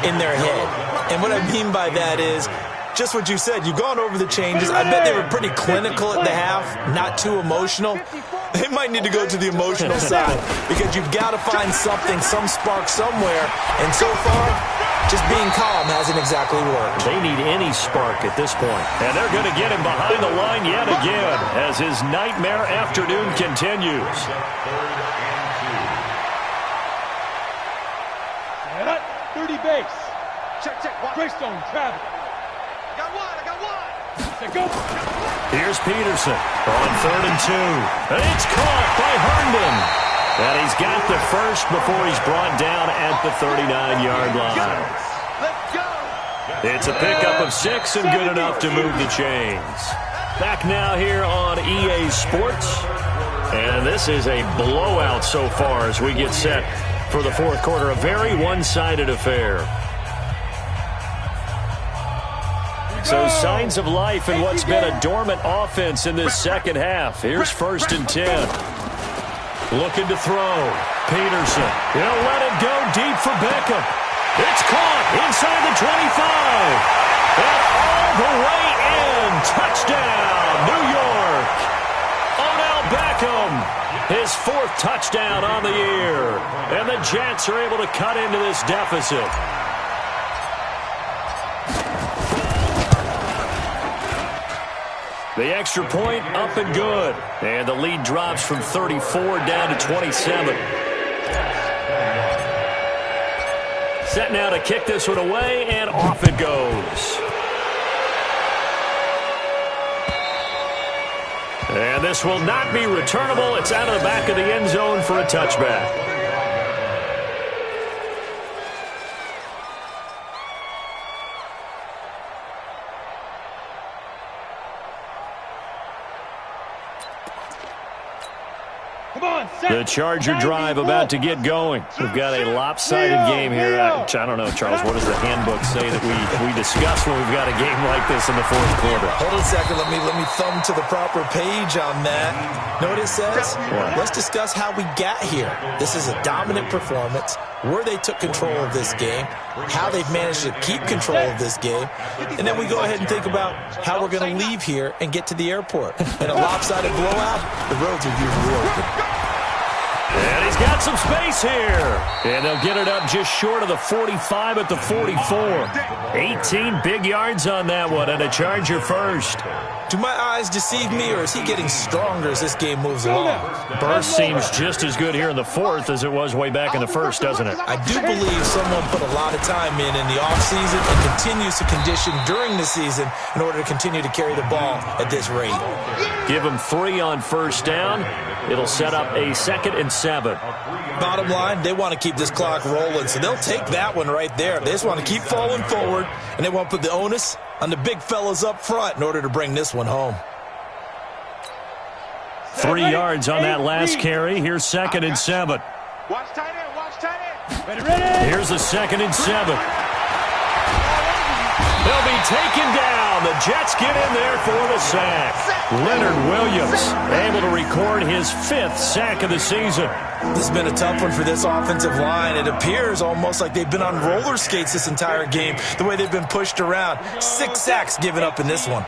Speaker 5: in their head. And what I mean by that is just what you said. You've gone over the changes. I bet they were pretty clinical at the half, not too emotional. They might need to go to the emotional side because you've got to find something, some spark somewhere. And so far, just being calm hasn't exactly worked.
Speaker 4: They need any spark at this point. And they're going to get him behind the line yet again as his nightmare afternoon continues.
Speaker 6: 30 base.
Speaker 7: Check.
Speaker 6: Greystone travel.
Speaker 7: I got one.
Speaker 6: Let's go.
Speaker 4: Here's Peterson on 3rd and 2. And it's caught by Herndon. And he's got the first before he's brought down at the 39-yard line.
Speaker 7: Let's go.
Speaker 4: It's a pickup of 6 and good enough to move the chains. Back now here on EA Sports. And this is a blowout so far as we get set for the fourth quarter. A very one-sided affair. So signs of life in what's been a dormant offense in this second half. Here's 1st and 10. Looking to throw. Peterson. He'll let it go deep for Beckham. It's caught inside the 25. And all the way in. Touchdown, New York. Odell Beckham. His 4th touchdown on the year. And the Jets are able to cut into this deficit. The extra point up and good. And the lead drops from 34 down to 27. Set now to kick this one away, and off it goes. And this will not be returnable. It's out of the back of the end zone for a touchback. The Charger drive about to get going. We've got a lopsided game here. I don't know, Charles, what does the handbook say that we discuss when we've got a game like this in the fourth quarter?
Speaker 5: Hold on a second. Let me thumb to the proper page on that. Know what it says?
Speaker 4: What?
Speaker 5: Let's discuss how we got here. This is a dominant performance, where they took control of this game, how they've managed to keep control of this game, and then we go ahead and think about how we're going to leave here and get to the airport. In a lopsided blowout, the roads are usually open.
Speaker 4: And he's got some space here. And they'll get it up just short of the 45 at the 44. 18 big yards on that one, and a Charger first.
Speaker 5: Do my eyes deceive me, or is he getting stronger as this game moves along?
Speaker 4: Burst seems just as good here in the fourth as it was way back in the first, doesn't it?
Speaker 5: I do believe someone put a lot of time in the offseason and continues to condition during the season in order to continue to carry the ball at this rate.
Speaker 4: Give him 3 on first down. It'll set up a 2nd and 7.
Speaker 5: Bottom line, they want to keep this clock rolling, so they'll take that one right there. They just want to keep falling forward, and they want to put the onus on the big fellas up front in order to bring this one home.
Speaker 4: 3 yards on that last carry. Here's 2nd and 7.
Speaker 7: Watch tight end.
Speaker 6: Ready.
Speaker 4: Here's the 2nd and 7. They'll be taken down. The Jets get in there for the sack. Leonard Williams able to record his 5th sack of the season.
Speaker 5: This has been a tough one for this offensive line. It appears almost like they've been on roller skates this entire game, the way they've been pushed around. 6 sacks given up in this one.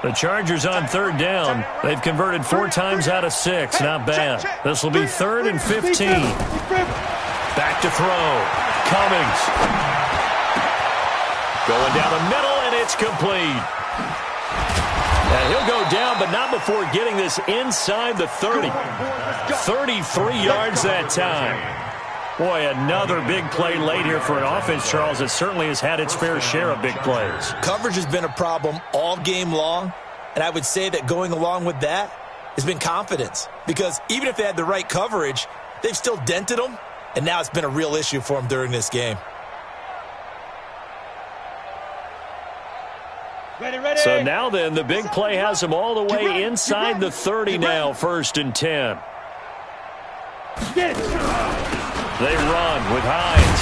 Speaker 4: The Chargers on 3rd down. They've converted 4 times out of 6. Not bad. This will be 3rd and 15. Back to throw. Cummings. Going down the middle, and it's complete. And he'll go down, but not before getting this inside the 30. 33 yards that time. Boy, another big play late here for an offense, Charles, that certainly has had its fair share of big plays.
Speaker 5: Coverage has been a problem all game long, and I would say that going along with that has been confidence. Because even if they had the right coverage, they've still dented them, and now it's been a real issue for them during this game.
Speaker 6: Ready.
Speaker 4: So now then, the big play has them all the way inside the 30 now, 1st and 10.
Speaker 6: Get it.
Speaker 4: They run with Hines.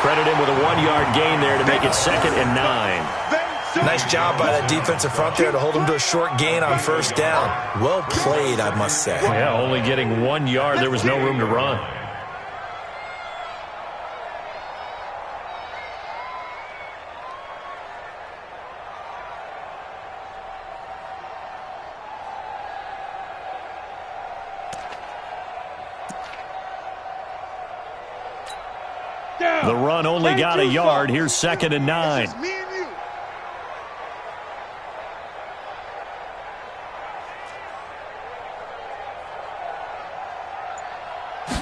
Speaker 4: Credit him with a 1-yard gain there to make it 2nd and 9.
Speaker 5: Nice job by that defensive front there to hold him to a short gain on 1st down. Well played, I must say.
Speaker 4: Yeah, only getting 1 yard. There was no room to run.
Speaker 6: Down.
Speaker 4: The run only got a yard. Here's 2nd and 9.
Speaker 3: It's me and you.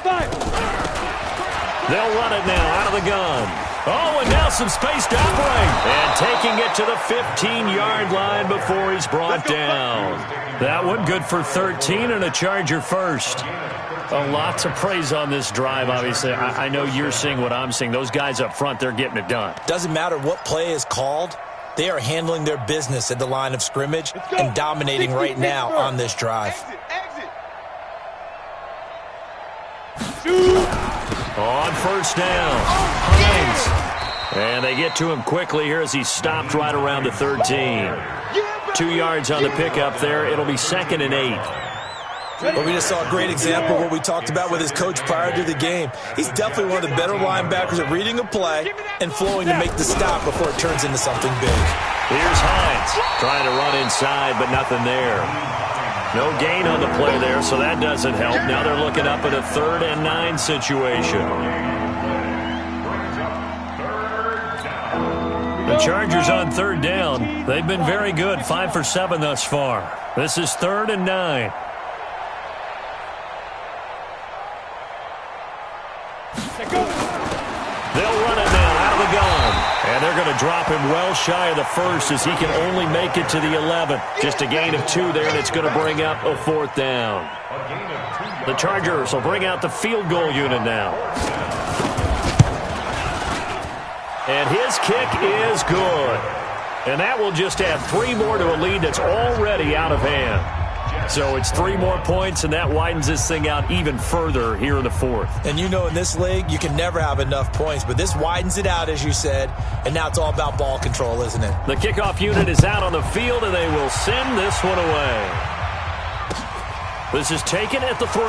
Speaker 6: Five.
Speaker 4: They'll run it now out of the gun. Oh, and now some space to operate. And taking it to the 15-yard line before he's brought down. That one good for 13 and a Charger first. A lot to praise on this drive, obviously. I know you're seeing what I'm seeing. Those guys up front, they're getting it done.
Speaker 5: Doesn't matter what play is called. They are handling their business at the line of scrimmage and dominating right now on this drive.
Speaker 3: Exit.
Speaker 6: Shoot.
Speaker 4: On first down, Hines. And they get to him quickly here as he stopped right around the 13. 2 yards on the pickup there. It'll be 2nd and 8.
Speaker 5: But we just saw a great example of what we talked about with his coach prior to the game. He's definitely one of the better linebackers at reading a play and flowing to make the stop before it turns into something big.
Speaker 4: Here's Hines trying to run inside, but nothing there. No gain on the play there, so that doesn't help. Now they're looking up at a 3rd and 9 situation. The Chargers on 3rd down. They've been very good, 5 for 7 thus far. This is 3rd and 9. They'll run it now out of the gun. And they're going to drop him well shy of the 1st as he can only make it to the 11. Just a gain of 2 there, and it's going to bring up a 4th down. The Chargers will bring out the field goal unit now. And his kick is good. And that will just add 3 more to a lead that's already out of hand. So it's 3 more points, and that widens this thing out even further here in the 4th.
Speaker 5: And you know in this league, you can never have enough points, but this widens it out, as you said, and now it's all about ball control, isn't it?
Speaker 4: The kickoff unit is out on the field, and they will send this one away. This is taken at the 3.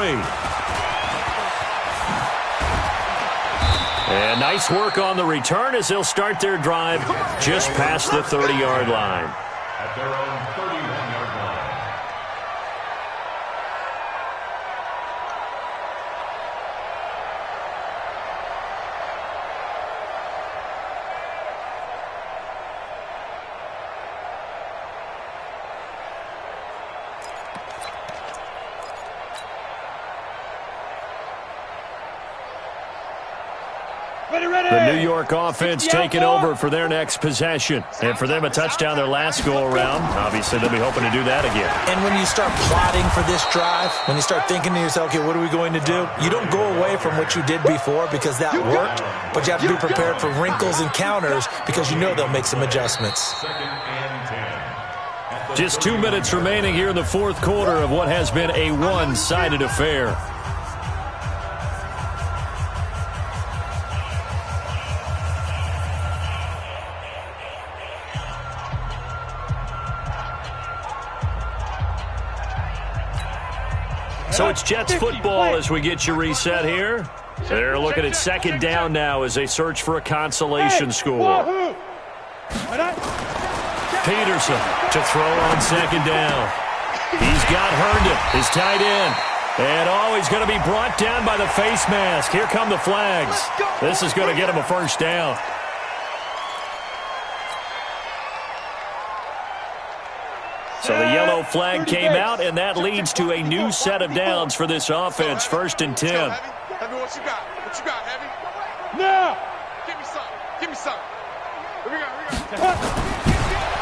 Speaker 4: And nice work on the return as they'll start their drive just past the 30-yard line.
Speaker 8: At their own 31-yard line.
Speaker 4: The New York offense taking over for their next possession. And for them, a touchdown their last go-around. Obviously, they'll be hoping to do that again.
Speaker 5: And when you start plotting for this drive, when you start thinking to yourself, okay, what are we going to do? You don't go away from what you did before because that worked, but you have to be prepared for wrinkles and counters because you know they'll make some adjustments.
Speaker 8: 2nd and 10.
Speaker 4: Just 2 minutes remaining here in the 4th quarter of what has been a one-sided affair. So it's Jets football as we get you reset here. They're looking at 2nd down now as they search for a consolation score. Peterson to throw on 2nd down. He's got Herndon, his tight end. And he's going to be brought down by the face mask. Here come the flags. This is going to get him a 1st down. So the yellow flag came out, and that leads to a new set of downs for this offense. 1st and 10.
Speaker 3: Heavy, what you got? What you got, Heavy?
Speaker 6: Now.
Speaker 3: Give me some. Give me some. Here we go.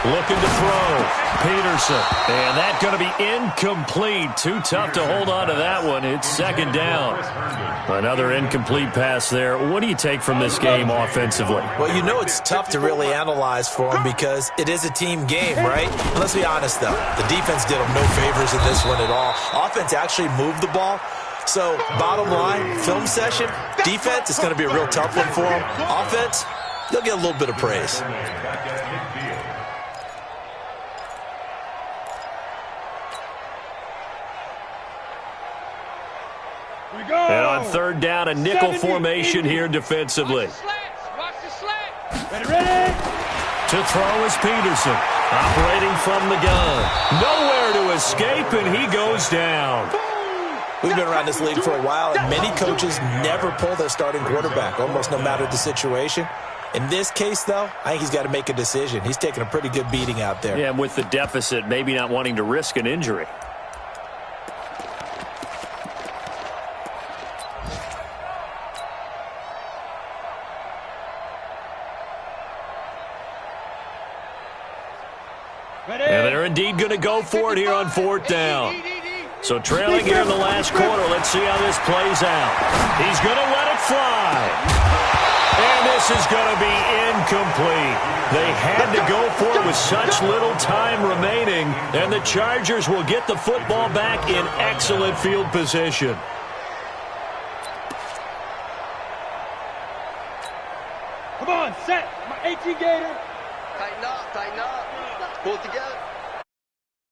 Speaker 4: Looking to throw. Peterson. And that's going to be incomplete. Too tough to hold on to that one. It's 2nd down. Another incomplete pass there. What do you take from this game offensively?
Speaker 5: Well, you know it's tough to really analyze for them because it is a team game, right? And let's be honest, though. The defense did them no favors in this one at all. Offense actually moved the ball. So, bottom line, film session, defense is going to be a real tough one for them. Offense, they'll get a little bit of praise.
Speaker 4: And on 3rd down, a nickel formation here defensively.
Speaker 6: Ready.
Speaker 4: To throw is Peterson, operating from the gun. Nowhere to escape, and he goes down.
Speaker 5: We've been around this league for a while, and many coaches never pull their starting quarterback, almost no matter the situation. In this case, though, I think he's got to make a decision. He's taking a pretty good beating out there.
Speaker 4: Yeah, and with the deficit, maybe not wanting to risk an injury. And they're indeed going to go for it here on 4th down. So trailing here in the last quarter, let's see how this plays out. He's going to let it fly. And this is going to be incomplete. They had to go for it with such little time remaining, and the Chargers will get the football back in excellent field position.
Speaker 6: Come on, set. My 18 Gator.
Speaker 7: Tighten up, tighten up. Pull it together.